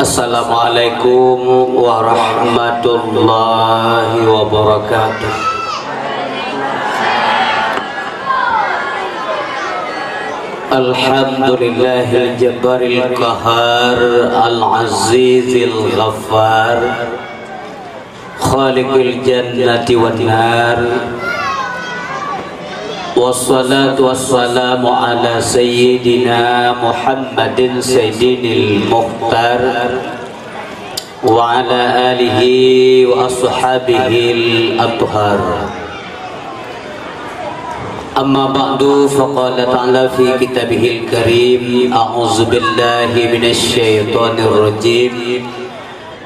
Assalamualaikum warahmatullahi wabarakatuh. Alhamdulillahil jabbaril qahar al-azizil ghaffar khaliqil jannati wan nar. Wassalatu wassalamu ala sayyidina Muhammadin sayyidinil mukhtar wa ala alihi wa ashabihil athhar. Amma ba'du, faqala ta'ala fi kitabihil karim, a'udzu billahi minasy syaithanir rajim.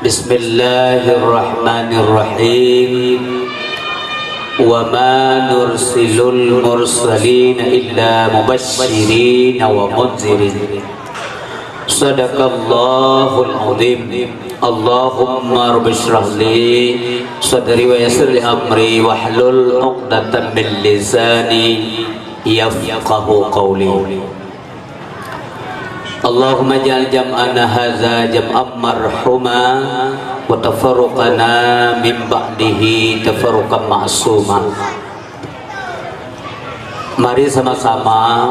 Bismillahirrahmanirrahim. Wa ma nursilul mursalin illa mubasysyirin wa munzirin. Sadaqallahul azim. Allahumma rabbi shrah li sadri wa yassir li amri wahlul 'uqdatam min lisani yafqahu qawli. Allahumma ja'al jam'ana hadza jam'an marhuma wa tafarruqana min ba'dihi tafarruqan ma'suma. Mari sama-sama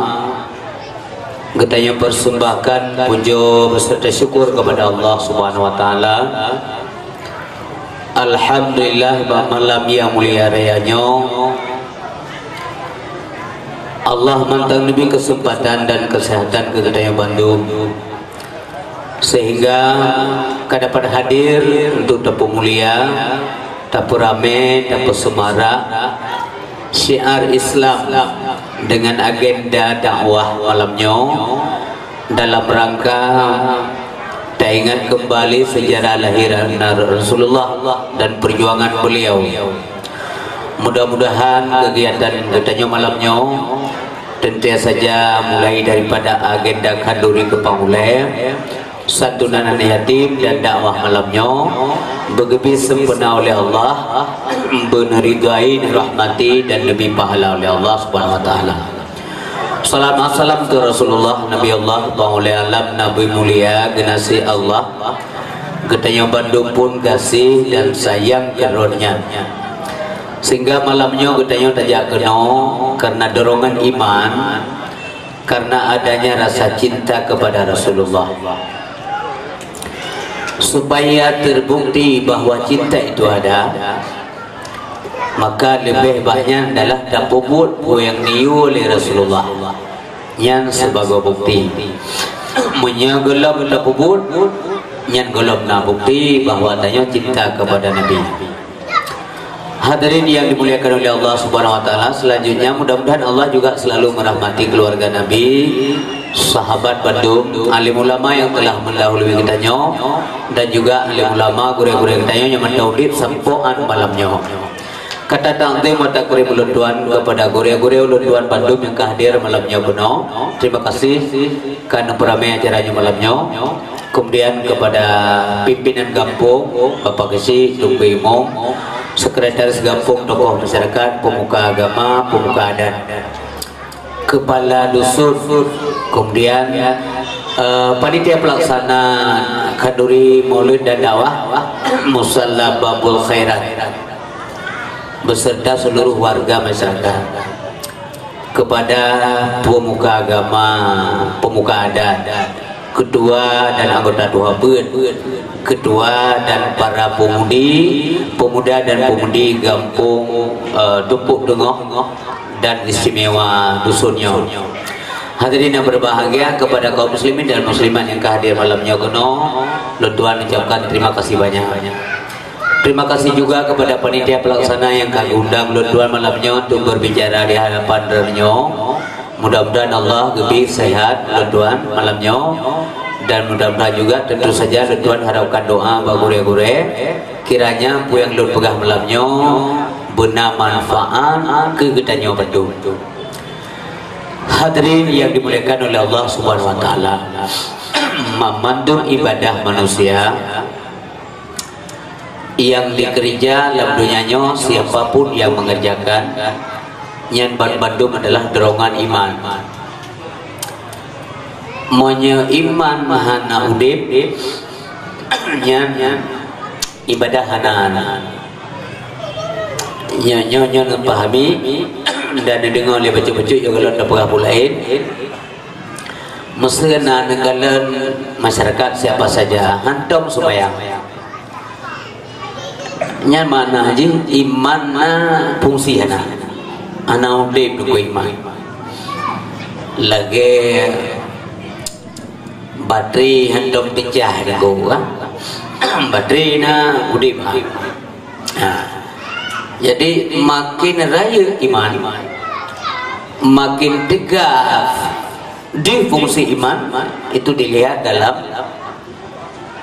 kita yang persembahkan puja beserta syukur kepada Allah Subhanahu wa taala. Alhamdulillah, malam yang mulia rayanya Allah mantang lebih kesempatan dan kesehatan ke kita yang Bandung, sehingga kita dapat hadir untuk tapu mulia, tapu rame, tapu semarak syiar Islam dengan agenda dakwah malamnya dalam rangka ingat kembali sejarah lahiran Rasulullah dan perjuangan beliau. Mudah-mudahan kegiatan katanya malamnya tentu saja mulai daripada agenda kanduri ke pangulai, santunan anak yatim dan dakwah malamnya begitu sempurna oleh Allah, beneridai, rahmati dan lebih pahala oleh Allah Subhanahu wa taala. Salam assalam ke Rasulullah Nabi Allah Ta'ala alam Nabi mulia genasi Allah getanya Bandung pun kasih dan sayang karunia, sehingga malamnya getanya tajak kena karena dorongan iman, karena adanya rasa cinta kepada Rasulullah, supaya terbukti bahwa cinta itu ada. Maka lebih banyak adalah dapubut yang niu oleh Rasulullah yang sebagai bukti menyegelap dapubut yang gelap na bukti bahwa adanya cinta kepada Nabi. Hadirin yang dimuliakan oleh Allah Subhanahu wa taala, selanjutnya mudah-mudahan Allah juga selalu merahmati keluarga Nabi, sahabat Bandung, alim ulama yang telah mendahului kitanya, dan juga alim ulama guru-guru kitanya yang mendaulid sampoan malamnya. Kata tangting mata kuri mulut tuan kepada guru-guru tuan Bandung yang hadir malamnya penuh. Terima kasih karena peramai acaranya malamnya. Kemudian kepada pimpinan kampung Bapak Kesi Tumpi Imong, sekretaris kampung, tokoh masyarakat, pemuka agama, pemuka adat, kepala dusun, kemudian panitia pelaksana kanduri maulid dan dakwah Musalla Babul Khairat beserta seluruh warga masyarakat, kepada pemuka agama, pemuka adat, ketua dan anggota Tuhabun, ketua dan para pemuda dan pemudi kampung Tupuk Dengoh dan istimewa dusunnya. Hadirin yang berbahagia, kepada kaum muslimin dan muslimat yang hadir malamnya kuno, Tuan ucapkan terima kasih banyak. Terima kasih juga kepada panitia pelaksana yang kami undang Tuan malamnya untuk berbicara di hadapan Renyo. Mudah-mudahan Allah lebih sehat Tuan malamnya, dan mudah-mudahan juga tentu saja Tuan harapkan doa bagure-gure kiranya pu yang pegang malamnya benar manfaat ke getanya Bandung. Hadirin yang dimuliakan oleh Allah Subhanahu wa taala, memandang ibadah manusia yang dikerja dalam dunianya, siapapun yang mengerjakan yang Bandung adalah dorongan iman. Monya iman mahana udip nya ibadah hanan nyonya pahami dan dengar oleh baca-baca yang kalau ada perkara lain mesti negara masyarakat siapa saja hantam supaya nya mana aja iman na fungsi ana udip ku iman lagi bateri hantam pecah go bateri na udip jadi makin raya iman makin tegak di fungsi iman itu dilihat dalam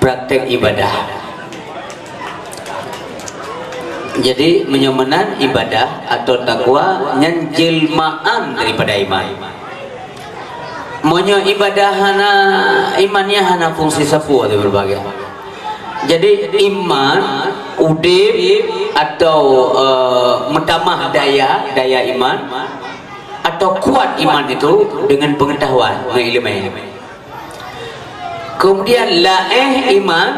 praktek ibadah. Jadi menyemenan ibadah atau takwa nyenjelmaan daripada iman. Monya ibadah hana imannya hana fungsi sapu atau berbagai. Jadi iman udip atau menambah daya iman atau kuat iman itu dengan pengetahuan ilmu. Kemudian iman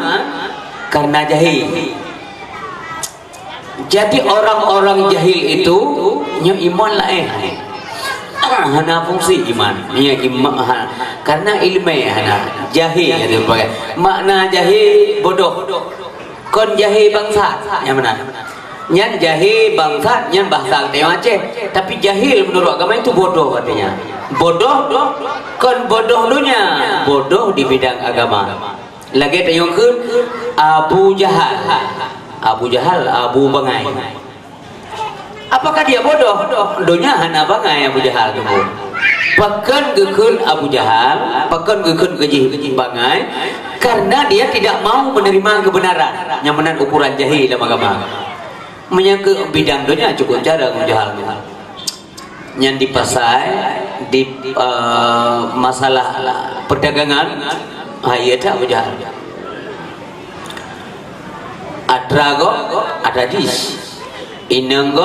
karena jahil. Jadi orang-orang jahil itu nya iman hana fungsi iman nya iman karena ilmu hana jahil itu makna jahil bodoh kon jahil bangsa yang mana nyan jahil bangsa nyan bahasa Aceh tapi jahil menurut agama itu bodoh artinya bodoh kon bodoh dunia bodoh di bidang agama lagi tayungkeun Abu Jahal Abu Bangai. Apakah dia bodoh? Dunia hana bangai Abu Jahal tunggu. Pakan gekeun Abu Jahal, pakan gekeun gejih bangai karena dia tidak mau menerima kebenaran. Yang menan ukuran jahil dalam agama. Menyangka bidang dunia cukup cara Abu Jahal. Yang di pasar di masalah perdagangan hayat Abu Jahal. Adrago adadis inang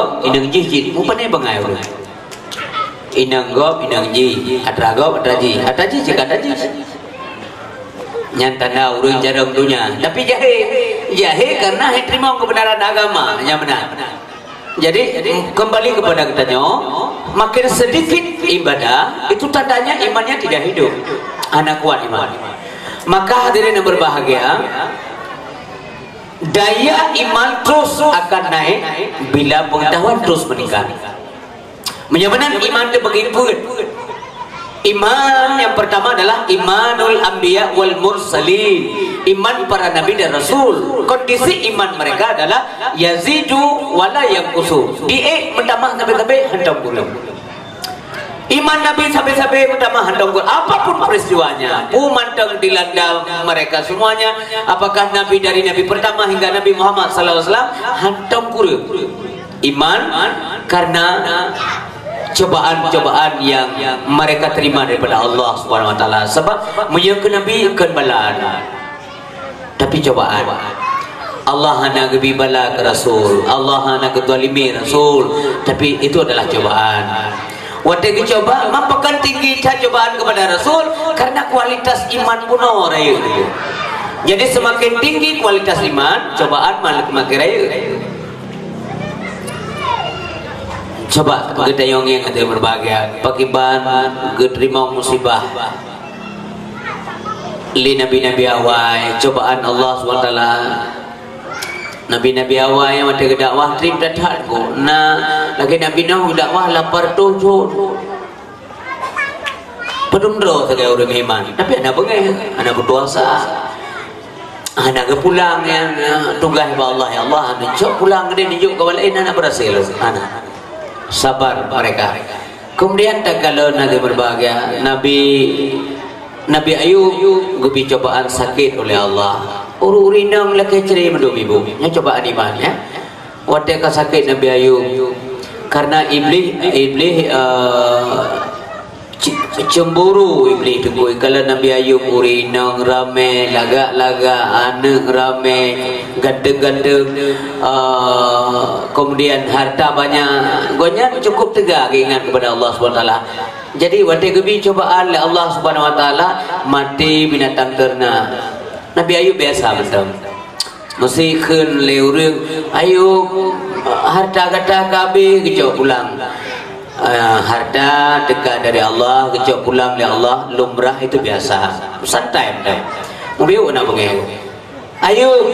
jijit mupane bangai urang inang ji adrago adaji jika adaji nyantana urang jarang dunia tapi jahil karena terima kebenaran agama yang benar. Jadi kembali kepada katanya makin sedikit ibadah itu tandanya imannya tidak hidup anak kuat iman. Maka hadirin yang berbahagia, daya iman terus akan naik bila pengetahuan terus meningkat. Menyebenarkan iman itu begitu. Iman yang pertama adalah imanul anbiya wal mursalin, iman para nabi dan rasul. Kondisi iman mereka adalah yazidu wala yanqusu. Dia menambah sampai hendak gulung. Iman Nabi sampai pertama hendak gulung. Apapun peristiwanya, manteng dilanda mereka semuanya. Apakah Nabi dari Nabi pertama hingga Nabi Muhammad SAW hendak gulung. Iman karena cobaan-cobaan yang mereka terima daripada Allah Subhanahu wa taala. Sebab menyangka Nabi akan bala. Tapi cobaan. Allah hanya gebi bala ke Rasul, Allah hanya ketolimi Rasul, tapi itu adalah cobaan. Waktu dicoba, mampakan tinggi cobaan kepada Rasul karena kualitas iman puno raya. Jadi semakin tinggi kualitas iman, cobaan makin raya. Coba kita yang ada berbahagia, pakiban, terima musibah. Li nabi-nabi awal, cobaan Allah SWT. Nabi-nabi awal yang ada dakwah trim datang ko. Nah, lagi Nabi Nuh dakwah lapar tujuh. Pedumro saja orang iman. Tapi anak bengai, anak berpuasa. Anak kepulang yang tunggah Allah ya Allah. Anak pulang dia nijuk kawan lain anak berhasil. Anak sabar mereka. Kemudian tak kalau nanti berbahagia Nabi Ayub gubi cobaan sakit oleh Allah. Urinang laki cerai mendum ibu. Nya cobaan iman ya. Waktu sakit Nabi Ayub karena iblis cemburu iblis tunggu. Kalau Nabi Ayub urinang rame, laga-laga, anak rame, gandeng-gandeng, kemudian harta banyak. Gonya cukup tegak ingat kepada Allah SWT. Jadi waktu gebi cobaan oleh Allah Subhanahu wa taala mati binatang ternak. Nabi Ayub biasa macam mesti keun leu reung Ayub harta kata kabe kejauh pulang. Harta dekat dari Allah kejauh pulang dari Allah lumrah itu biasa santai macam mobil nak pengen Ayub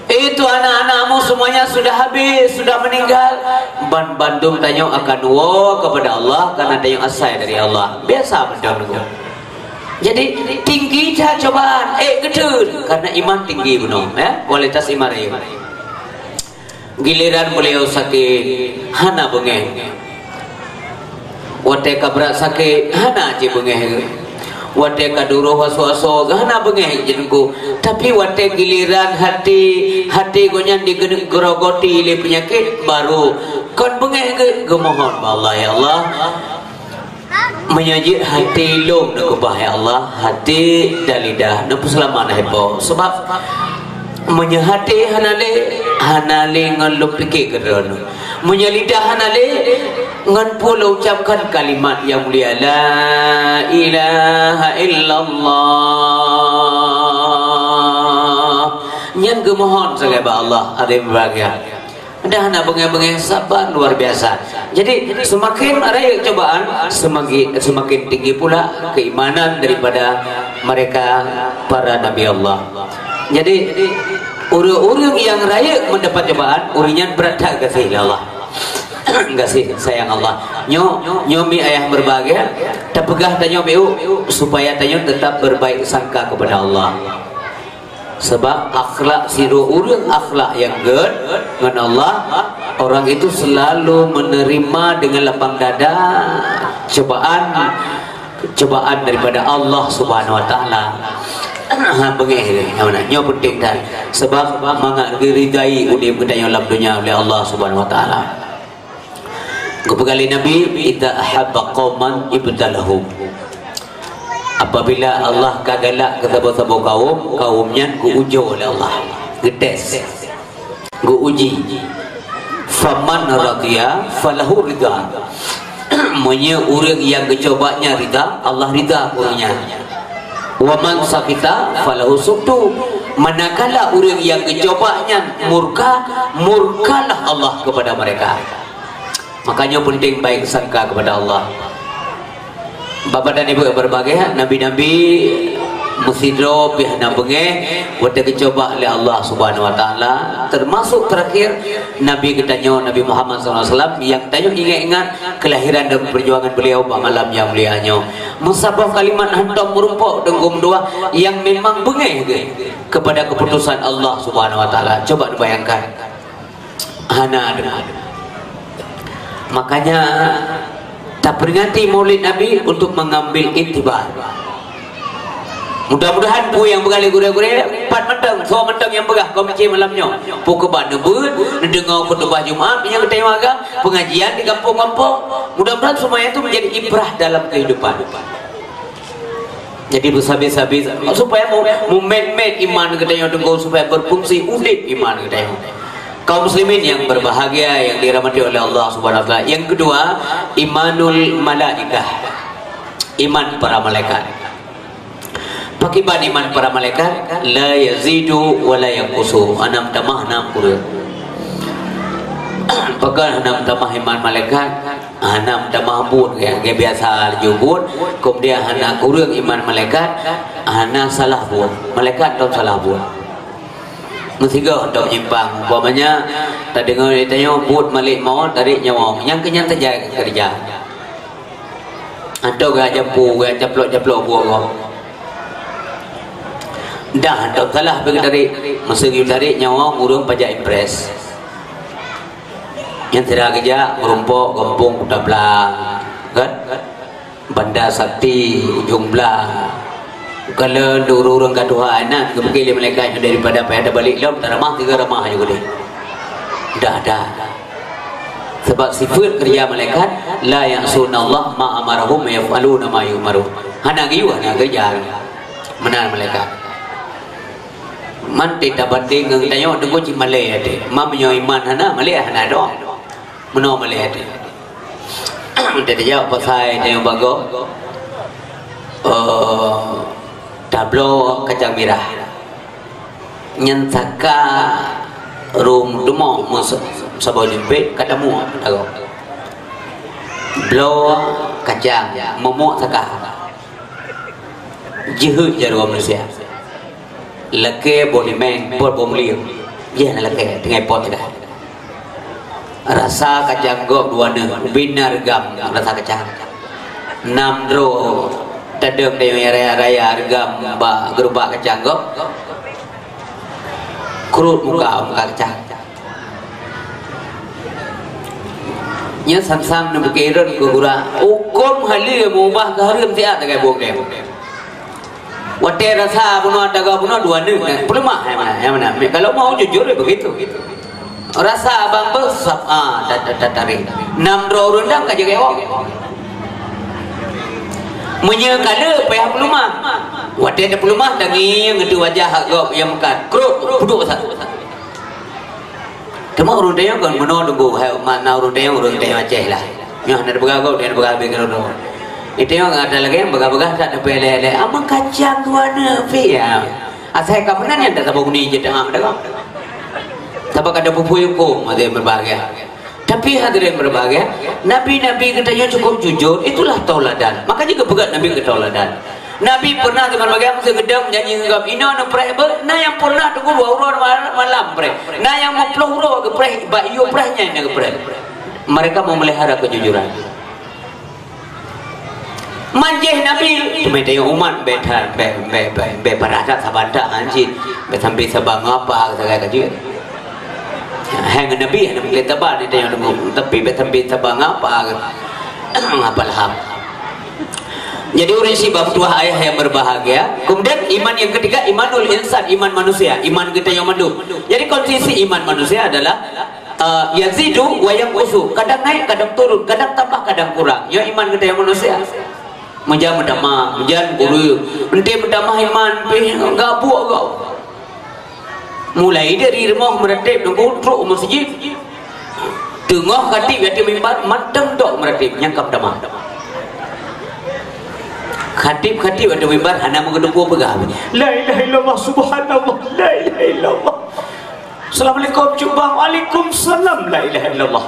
itu anak-anakmu semuanya sudah habis sudah meninggal Bandung tanya akan kepada Allah karena tanya asal dari Allah biasa macam itu. Jadi tinggi dah cobaan gedun karena iman tinggi benar kualitas iman Ayub. Giliran beliau sakit hana bengeng wate kabrak sakit hana je bengeng wate kaduro waso-waso hana bengeng jenengku tapi wate giliran hati gonyan digerogoti oleh penyakit baru kon bengeng gemohon Allah ya Allah menyaji hati lom nak ubah ya Allah hati dan lidah nak selamat hebo sebab menyahati hanale ngaluk fikir kerono menyalidah hanale ngan pula ucapkan kalimat yang mulia la ilaha illallah nyan gemohon sahabat Allah ada bahagia dah nak bengai-bengai sabar luar biasa. Jadi semakin ada cobaan semakin tinggi pula keimanan daripada mereka para nabi Allah. Jadi orang-orang yang raya mendapat cobaan urinya berat kasih Allah. Kasih sayang Allah. Nyomi ayah berbahagia terpegah tanya supaya tanya tetap berbaik sangka kepada Allah. Sebab akhlak siru urang akhlak yang good dengan Allah orang itu selalu menerima dengan lapang dada cobaan daripada Allah Subhanahu Wa Taala. Bengih mana nyo penting dah sebab mangak diridai udip kita yang dalam dunia oleh Allah Subhanahu Wa Taala. Kepegali Nabi idza ahabba qauman ibtalahum. Apabila Allah kagalak kepada kaumnya ujo oleh Allah getes uji faman radiya falahu ridha monya orang yang kecobanya ridha Allah ridha orangnya wa man sakita falahu suktu manakala orang yang kecobanya murkalah Allah kepada mereka. Makanya penting baik sangka kepada Allah. Bapak dan ibu berbagai nabi-nabi musidro pihna bengeh wate kecoba oleh Allah Subhanahu Wa Taala termasuk terakhir nabi kita Nabi Muhammad SAW yang tanya ingat kelahiran dan perjuangan beliau pada malam yang mulianya musabah kalimat hantam merumpok denggum doa yang memang bengeh kepada keputusan Allah Subhanahu Wa Taala. Coba dibayangkan hana ada makanya tak peringati maulid Nabi untuk mengambil intibar. Mudah-mudahan pu yang bergali gure-gure 4 mentang, 2 mentang yang berah kau mikir malamnya. Pu kebat nebut, dengar khutbah Jumaat yang kita agak pengajian di kampung-kampung. Mudah-mudahan semuanya itu menjadi ibrah dalam kehidupan. Jadi bersabi-sabi supaya moment iman kita yang dengar supaya berfungsi udip iman kita yang. Kaum muslimin yang berbahagia yang dirahmati oleh Allah Subhanahu Wa Taala. Yang kedua, imanul malaikah. Iman para malaikat. Pakiban iman para malaikat la yazidu wa la yanqusu. Anam tamah 60. Pakai anam tamah iman malaikat, anam tamah bun yang biasa jubut, kemudian anak kurang iman malaikat, anak salah bun. Malaikat tak salah bun. Mestiga untuk menyimpang umpamanya tak dengar dia tanya buat malik maut tarik nyawa yang kenyang terjadi kerja atau gak jampu gak japlok buah dah tak salah pergi tarik masa pergi tarik nyawa urung pajak impres yang tidak kerja merumpok kampung Kuta Belang kan Bandar Sakti Ujung Belang. Kalau orang kaduha anak kepikir mereka daripada payah ada balik lom tak ramah 3 ramah juga deh dah sebab sifat kerja malaikat la ya'sunallah ma amarahum yaf'aluna ma yu'maru hana giu hana kerja menar malaikat man tidak banding ngang tanya dengo ci malai ade ma menyo iman hana malai hana do meno malai ade dia jawab pasai tanya bago tablo kacang merah nyantaka rum demo sabolimpe kadamu dago blo kacang momok taka jehu jaro manusia leke bolimeng pot bomliu ya leke tengai pot dah rasa kacang gok dua ne binar gam rasa kacang nam dro tadem de raya gam ba gerubak kacang gok kurut muka kacang nya sam-sam na bekiran ko gura ukum hali mubah kaharim tia tagai bok dem wate rasa buno daga buno dua ne pelmah yang mana kalau mau jujur begitu rasa abang besap tarik 6 dro rendang ka jegewok munya kala payah pelumah wate ada pelumah dangi ngedu wajah gok yang makan kruk puduk satu temu urun dia kan meno dunggu mana urun dia Aceh lah nyah ada begagau dia begabe karo itu yang ada lagi yang begah-begah tak ada pelele amang kacang tuana pe ya asai kapanan yang tak tahu ni je dah dah tapi ada pupui hukum ada yang berbahagia tapi hadirin berbahagia nabi-nabi katanya cukup jujur itulah tauladan makanya kepegat nabi ke tauladan nabi pernah berbahagia masa gedang nyanyi ngap ina no preh ber na yang pernah tunggu urur malam preh na yang mempeluro ke preh bayu prehnya ini ke preh mereka memelihara kejujuran manjeh nabi cuma dia umat betar be parada sabanda anjir be sampai sabang apa segala kaju hang nabi nabi tabar dia yang tapi be sampai sabang apa apalah jadi orang si bab tua ayah yang berbahagia kemudian iman yang ketiga imanul insan iman manusia iman kita yang mandu jadi kondisi iman manusia adalah yazidu wa yanqusu kadang naik kadang turun kadang tambah kadang kurang ya iman kita yang manusia menjam damah menjan guru ente berdamah iman pe gabuk kau mulai dari rumah meratib nunggu truk masjid tengah khatib yati mimbar matang dok meratib nyangkap damah khatib ada mimbar hana mengedupu begah la ilaha illallah subhanallah la ilaha illallah assalamualaikum cumbang waalaikumsalam la ilaha illallah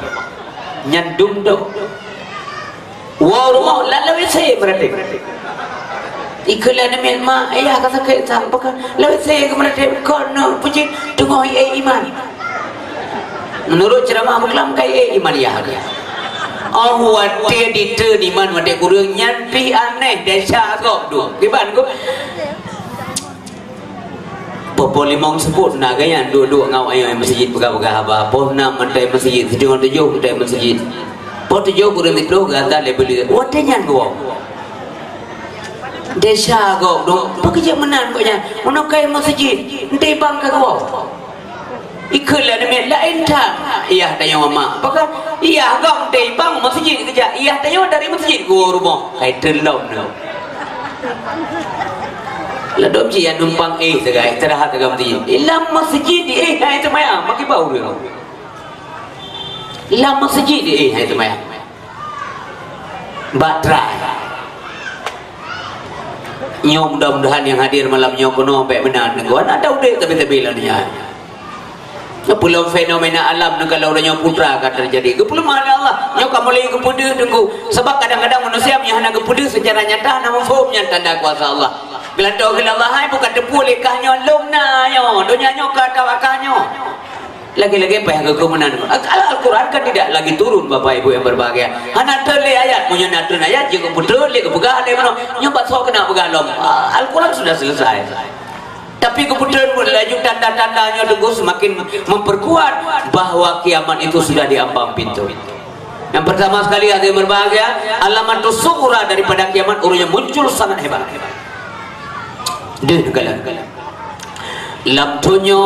nyandung dok wow rumah lalu saya berarti iklan memang ayah kata ke sampaikan lalu saya berarti kono puji tengok iman menurut ceramah maklam kai iman ya oh wate dite di man wate kurang nyampi aneh desa kok do kiban ko popo limong sebut naga yang dua-dua ngau ayo masjid pegah-pegah apa poh nak mentai masjid sedang tujuh mentai masjid poh tujuh kurang itu kata lebih wate nyan ko desa kok do pekerja menan kok nyan menokai masjid entai bang ka ko ikutlah demi lain tak iya tanya mama apakah iya kau dari bang masjid kerja iya tanya dari masjid gua rumah kai terlalu no ladom ji yang numpang segai istirahat dekat masjid ilam masjid hai tu maya maki bau dia ilam masjid hai tu maya batrai nyom mudah-mudahan yang hadir malam nyom kono baik benar gua nak tahu dek tapi lah dia pulau fenomena alam kalau orangnya putra akan terjadi kepulauan mahal Allah nyo kamu lagi kepuda tunggu sebab kadang-kadang manusia yang hendak kepuda secara nyata namun fahumnya tanda kuasa Allah gelandau ke Allah hai bukan tepu lekahnya lumna nyo dunia nyo kata wakahnya lagi-lagi apa yang kekemenan Al-Quran kan tidak lagi turun bapak ibu yang berbahagia hanya terli ayat punya natun ayat juga putra li kepegah ada mana nyobat so kena pegalom Al-Quran sudah selesai tapi kemudian melaju tanda-tandanya tunggu semakin memperkuat bahwa kiamat itu sudah diambang pintu. Yang pertama sekali ada yang berbahagia alamatus sughra daripada kiamat urutnya muncul sangat hebat. Deh kalah. Lamtonyo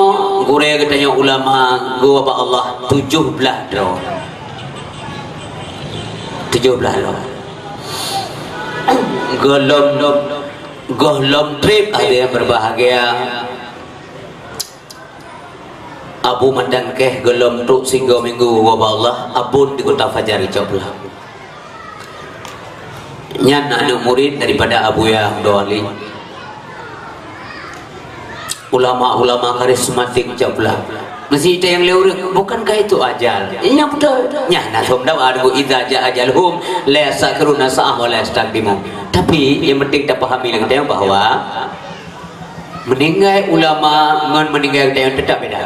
gure katanya ulama gua ba Allah 17 draw. 17 draw. Golom trip ada yang berbahagia Abu mandan keh golom truk singgo minggu wabah Allah abun di kota Fajar Icoblah nyan anak murid daripada Abu Yahya Doali ulama-ulama karismatik jablah masih ada yang lewat. Bukankah itu ajal? Iya betul. Ya, nasum dah ada idza ja ajalhum la yasakruna sa'ah wa la yastaqdimu. Tapi yang penting kita pahami lagi bahwa meninggal ulama dengan meninggal yang tetap beda.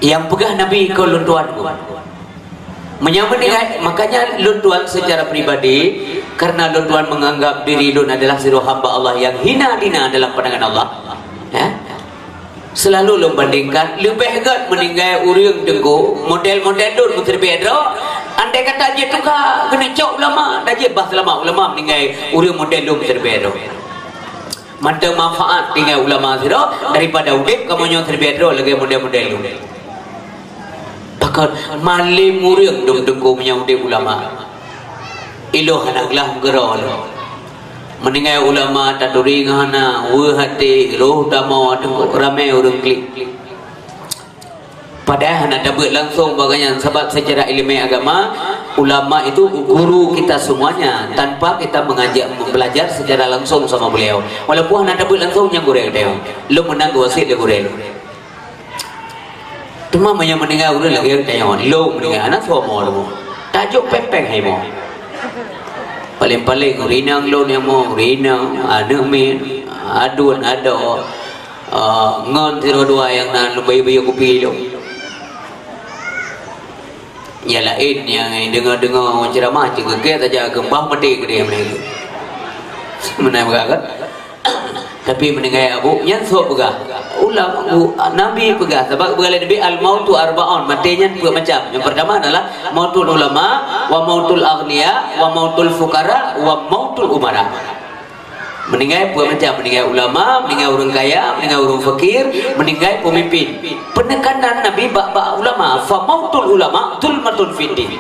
Yang pegah Nabi kau luntuanku meninggal, makanya luntuan secara pribadi karena luntuan menganggap diri lun adalah seluruh hamba Allah yang hina dina dalam pandangan Allah. Ya? Selalu membandingkan lebih hebat meninggal urang dengku model-model dun menteri bedro. Andai kata je tu ka kena cok ulama, dah je bahas ulama meninggal urang model dun menteri bedro. Mantap manfaat tinggal ulama siro daripada udip kamu nyon terbedro lagi model-model dun. Takkan malim urang dengku punya udip ulama. Iloh anaklah gerol. Meninggal ulama taduri ngana hati roh damau ramai orang klik. Padahal nak dapat langsung bagainya sebab secara ilmu agama ulama itu guru kita semuanya tanpa kita mengajak belajar secara langsung sama beliau. Walaupun nak dapat langsung yang goreng dia. Lu menang wasit dia goreng. Cuma yang meninggal urang lagi tanya lu meninggal anak semua lu. Tajuk pepeng hai mo. Paling-paling rinang lo yang mau rinang ada min adun ada ngon tiro dua yang nan bayi-bayi kopi lo ya lain yang dengar ceramah cegek saja gembah mati ke dia mereka mana beragak tapi mendengar abu yang sok pegah ulama Nabi pegah sebab berkali Nabi al-mautu arba'un matinya dua macam. Yang pertama adalah mautul ulama wa mautul aghniya wa mautul fuqara wa mautul umara. Meninggal dua macam, meninggal ulama, meninggal orang kaya, meninggal orang fakir, meninggal pemimpin. Penekanan Nabi bab ulama, fa mautul ulama zulmatun fiddin.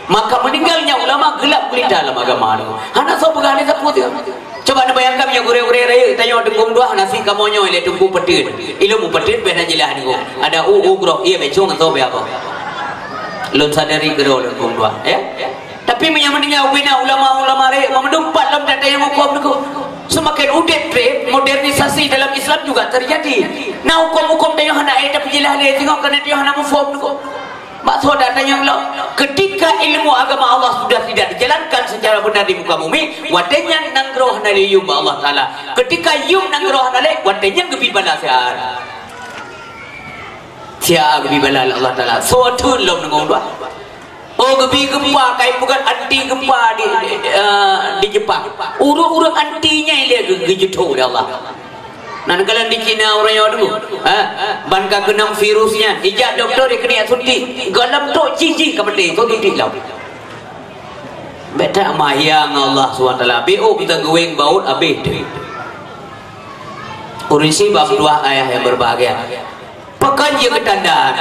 Maka meninggalnya ulama gelap gulita dalam agama. Hana sok pegah ni saput. Coba anda bayangkan yang gure-gure raya tanya dengkum dua nasi kamonyo ile dengkum petir. Ilmu petir beda jelah ni ko. Ada groh iya becong atau be apa. Lun sadari gero dengkum dua ya. Tapi meninggal bina ulama-ulama raya memedumpat dalam data yang hukum niku. Semakin udet modernisasi dalam Islam juga terjadi. Nah hukum-hukum tanya hana tapi jelah le tengok kana dia hana mufhum niku. Maksud datanya Allah ketika ilmu agama Allah sudah tidak dijalankan secara benar di muka bumi wadenya nangroh nali yum Allah Ta'ala ketika yum nangroh nali wadenya gebi bala siar gebi bala Allah Ta'ala suatu lom nengong dua gebi gempa kayak bukan anti gempa di Jepang urung-urung antinya ini gejutu oleh Allah. Nah, kalau di Cina orang yang dulu, banka kenang virusnya, ijak doktor dia kena suntik, galam tu cici kepada itu tidak. Beta mahyang Allah SWT. BO kita going baut abid. Urisi bab dua ayah yang berbahagia. Pekan je ke tanda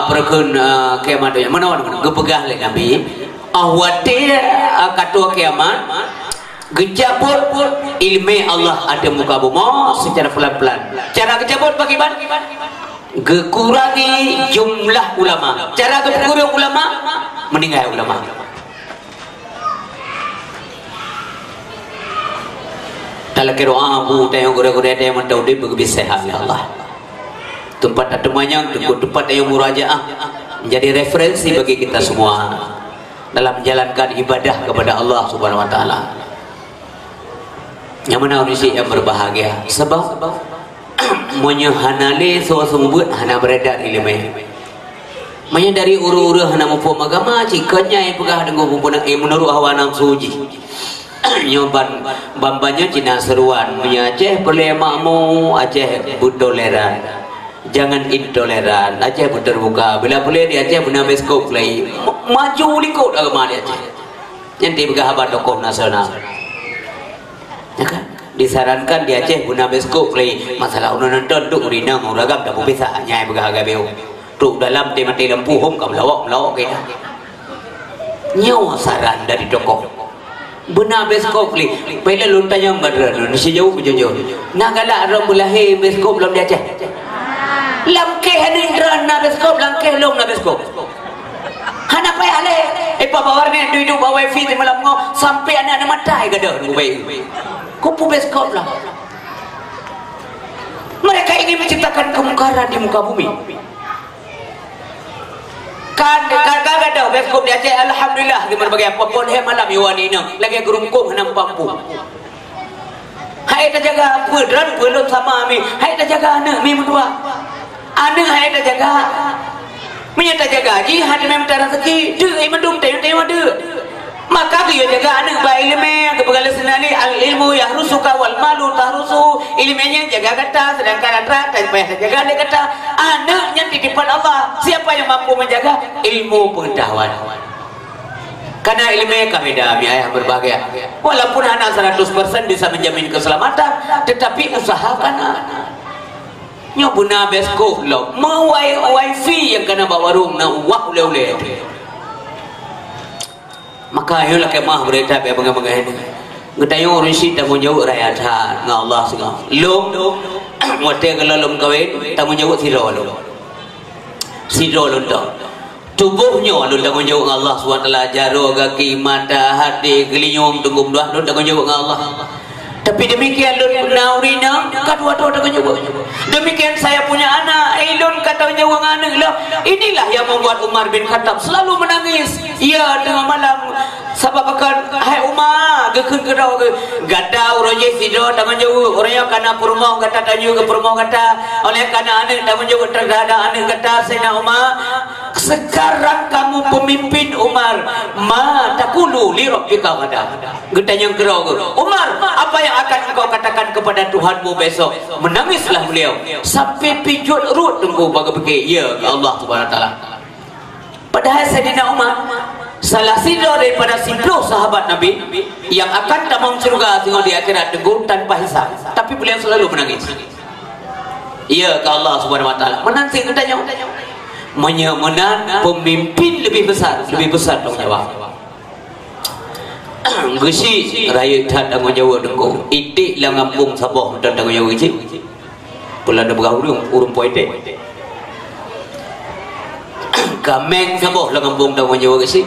perkun kiamat yang mana gepegah oleh Nabi. Ahwati katua kiamat. Gejabut ilmu Allah ada muka bumi secara pelan-pelan. Cara gejabut bagaimana? Gekurangi jumlah ulama. Cara gekurangi ulama meninggal ulama. Kalau kira abu tayang gura-gura dia mentau dia begitu sehat ya Allah. Tempat temannya tempat yang murajaah menjadi referensi bagi kita semua dalam menjalankan ibadah kepada Allah Subhanahu Wa Taala. Yang mana orang yang berbahagia sebab menyehanali suasembut hana beredar ilmu. Manya dari uru-uru hana mufum agama cikanya yang pegah dengan mufum menurut hawa nafsu ji. Nyoban bambanya Cina seruan punya Aceh boleh makmu Aceh butoleran. Jangan intoleran Aceh terbuka bila boleh di Aceh benar beskop lagi maju likut agama di Aceh. Yang dipegah abad tokoh nasional. Ya kan? Disarankan di Aceh guna beskop lagi masalah nonton tu urinang uragam tak bisa nyai berharga beu tu dalam mati lampu hom kam lawak kita nyawa saran dari tokoh benar beskop lagi pela lontar yang badran Indonesia jauh jauh nak galak ram lahir beskop belum di Aceh lamkeh hadindra na beskop lamkeh long na beskop hana payah le papa warna duduk bawa wifi di malam ngau sampai anak matai gadah nunggu baik kupu beskop lah menciptakan kemungkaran di muka bumi. Kan ada beskop di Aceh, alhamdulillah di berbagai apapun malam yawanina lagi gerungkung hanam pampu. Hai dah jaga apa dan belum sama mi. Hai dah jaga anak mi berdua. Anak hai dah jaga. Menyata jaga haji hadi mem tar rezeki. Deu mendum teu ada. Maka dia jaga anak baik ilmu kepegala senani al ilmu yahrusuka wal malu tahrusu. Ilmunya jaga kata sedangkan antara dan payah jaga dia kata anaknya titipan Allah. Siapa yang mampu menjaga ilmu pengetahuan? Karena ilmu kami dah ayah berbahagia. Walaupun anak 100% bisa menjamin keselamatan, tetapi usahakan anak. Nyobuna besko lo, mau wifi yang kena bawa warung na wah ule. Maka ayolah kemah berita be bangga ini. Ngetayo urisi tamu jauh rakyat ngah Allah segala. Lom mote kalau kawin tamu jauh siro dah. Tubuhnya lu tamu jauh Allah SWT jaro kaki mata hati gelinyum tunggu doa lu tamu jauh Allah. Tapi demikian lu naurina kedua tamu jauh. Demikian saya punya anak, ilun kata nyawa anak lah. Inilah yang membuat Umar bin Khattab selalu menangis. Ya tengah malam sebab akan hai Umar gekun kerau ke gadau roje sido tangan jauh orangnya kana perumah kata tanya ke perumah kata oleh kana anak tangan jauh terdadak anak kata Sayyidina Umar sekarang kamu pemimpin Umar ma taqulu li rabbika ghadan getanya kerau ke Umar apa yang akan engkau katakan kepada Tuhanmu besok menangislah beliau sampai pijut rut tunggu bagi fikir ya Allah Subhanahu wa taala. Padahal Sayyidina Umar salah sidro daripada sidro sahabat Nabi yang akan tamam surga tengok di akhirat tegur tanpa hisab, tapi beliau selalu menangis. Iya ke Allah Subhanahu wa taala. Menanti katanya menyemenan pemimpin lebih besar tanggung jawab. Gesi raya tak tanggung jawab dengko. Itik lah ngampung Sabah dan tanggung jawab gesi. Pula ada bergahurung urung poetik. Kameng Sabah lah ngampung tanggung jawab gesi.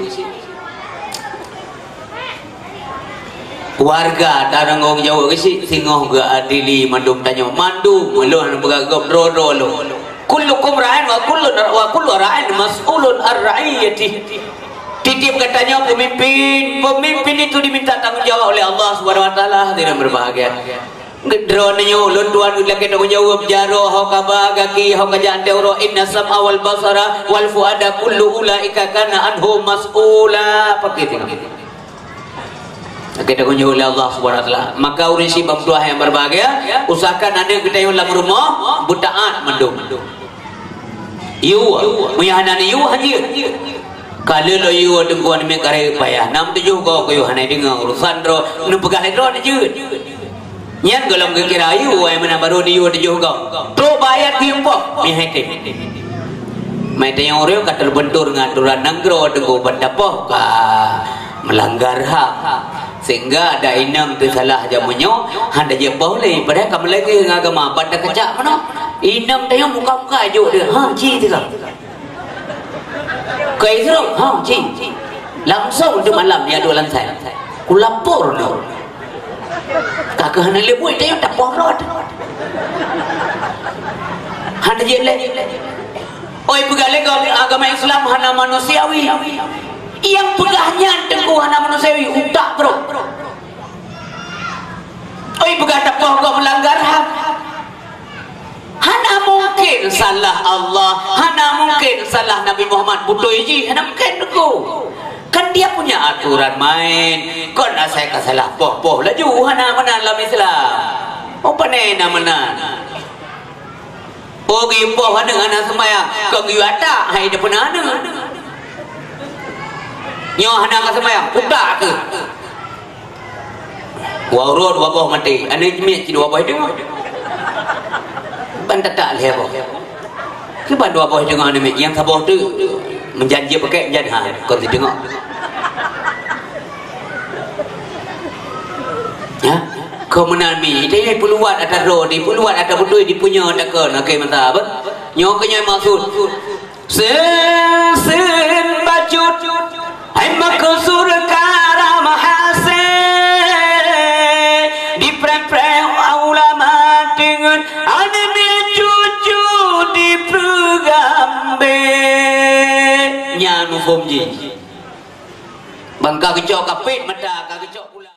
Warga tarangong jawab gesi singoh ga adili mandum tanya mandu mulun beragam rodo lo. Kullukum ra'in wa kullu ra'in mas'ulun ar-ra'iyati. Titip katanya pemimpin itu diminta tanggung jawab oleh Allah Subhanahu wa taala. Tidak berbahagia. Gedronnya ulun tuan lagi tanggung jawab jaro hau kaba gaki hau kajante uro inna sam'a wal basara wal fuada kullu ulaika kana anhu mas'ula. Pakai kita kunjung oleh Allah Subhanahu wa taala. Maka urisi bangsa yang berbahagia, usahakan anda kita yang dalam rumah butaan mendung. Yu, muyahanan yu haji. Kalau lo yu tengkuan me kare payah 6-7 ko yu hanai dengan urusan ro nu pegang ro je. Nyan golong ke kira yu ai mana baru di yu 7 ko. Tro bayar tiempo mi hete. Mai tayang oreo ka terbentur ngaturan nanggro tengku pendapoh ka melanggar hak. Sehingga ada inang tu salah jamunya handa je boleh padahal kamu lagi agama pada kecak mana inang dia muka-muka ajuk dia ci tu lah kai tu ci langsung tu malam dia ada lantai ku lapor no kakak hana lebui dia tak porot handa je le oi pegale agama Islam hana manusiawi yang pegahnya tengku hana manusiawi utak bro. Oi berkata kau melanggar hak. Hana mungkin salah Allah, hana mungkin salah Nabi Muhammad butuh iji, hana mungkin tengku. Kan dia punya aturan main. Kau nak saya kasalah poh laju hana mana dalam Islam. Oh panai mana? Oh gipoh hana semaya. Kau giwata hai depan hana. Nyo hana ka sembayang budak ke warud wabah mati ane jemi ci wabah dia ban tak lebo ke ban wabah dengan ane yang sabah tu menjanji pakai jangan kau tengok ya kau menami dia puluhan ada ro di puluhan ada betul di punya ada ke nak mata apa nyo kenya maksud sen bacut hai maksur kara mahase di pre ulama dengan ane bijut bom ji bangka kecok kapit mata kecok pula